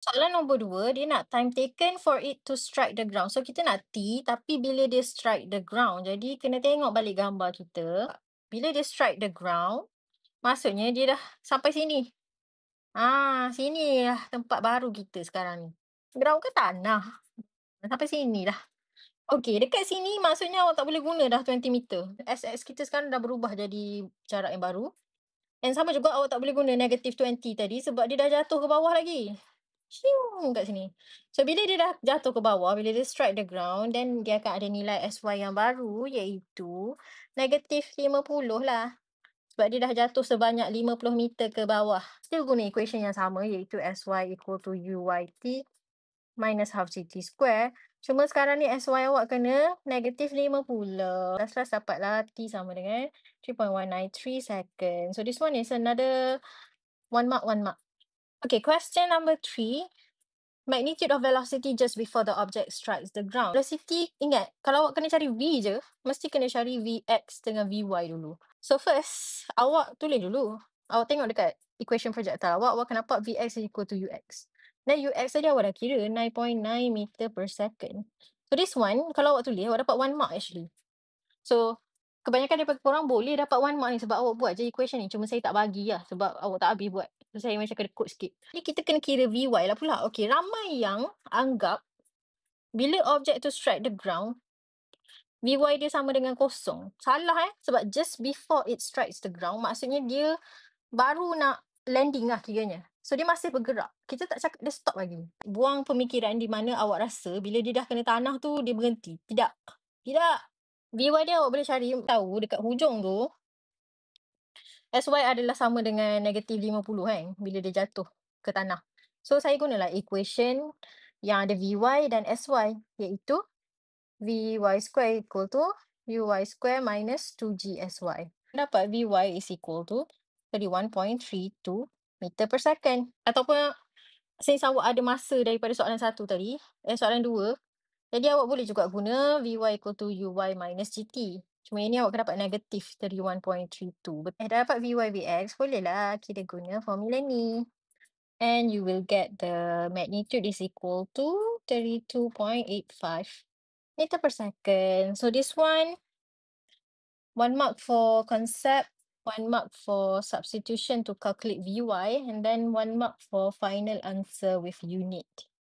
Soalan nombor 2 dia nak time taken for it to strike the ground. So, kita nak T, tapi bila dia strike the ground, jadi kena tengok balik gambar kita. Bila dia strike the ground, maksudnya dia dah sampai sini. Sini lah tempat baru kita sekarang ni. Ground ke tanah? Sampai sini lah. Okey, dekat sini maksudnya awak tak boleh guna dah 20 meter. SS kita sekarang dah berubah jadi jarak yang baru. And sama juga awak tak boleh guna -20 tadi sebab dia dah jatuh ke bawah lagi. Shing kat sini. So bila dia dah jatuh ke bawah, bila dia strike the ground, then dia akan ada nilai SY yang baru iaitu -50 lah. Sebab dia dah jatuh sebanyak 50 meter ke bawah. Still guna equation yang sama iaitu SY equal to UYT minus half CT square. Cuma sekarang ni SY awak kena -50. Last dapatlah T sama dengan 3.193 seconds. So this one is another 1 mark, 1 mark. Okay, question number 3. Magnitude of velocity just before the object strikes the ground. Velocity, ingat, kalau awak kena cari V je, mesti kena cari Vx dengan Vy dulu. So first, awak tulis dulu. Awak tengok dekat equation projectile awak, awak akan dapat Vx is equal to Ux. Dan Ux tadi awak dah kira 9.9 meter per second. So this one, kalau awak tulis, awak dapat 1 mark actually. So, kebanyakan daripada korang boleh dapat 1 mark ni sebab awak buat je equation ni. Cuma saya tak bagi lah sebab awak tak habis buat. So, saya macam kena code sikit. Ni kita kena kira Vy lah pula. Okay, ramai yang anggap bila objek tu strike the ground, Vy dia sama dengan kosong. Salah sebab just before it strikes the ground, maksudnya dia baru nak landing lah kiranya. So, dia masih bergerak. Kita tak cakap dia stop lagi. Buang pemikiran di mana awak rasa bila dia dah kena tanah tu, dia berhenti. Tidak. Tidak. Vy dia awak boleh cari tahu dekat hujung tu, SY adalah sama dengan -50 kan, bila dia jatuh ke tanah. So, saya gunalah equation yang ada Vy dan Sy, iaitu Vy square equal to Uy square minus 2GSy. Dapat Vy is equal to 31.32 meter per second. Ataupun, since awak ada masa daripada soalan 1 tadi, soalan 2, jadi awak boleh juga guna Vy equal to Uy minus GT. Cuma ini awak akan dapat negatif 31.32. Dah dapat Vy Vx, bolehlah kita guna formula ni. And you will get the magnitude is equal to 32.85 meter per second. So this one, 1 mark for concept, 1 mark for substitution to calculate Vy, and then 1 mark for final answer with unit.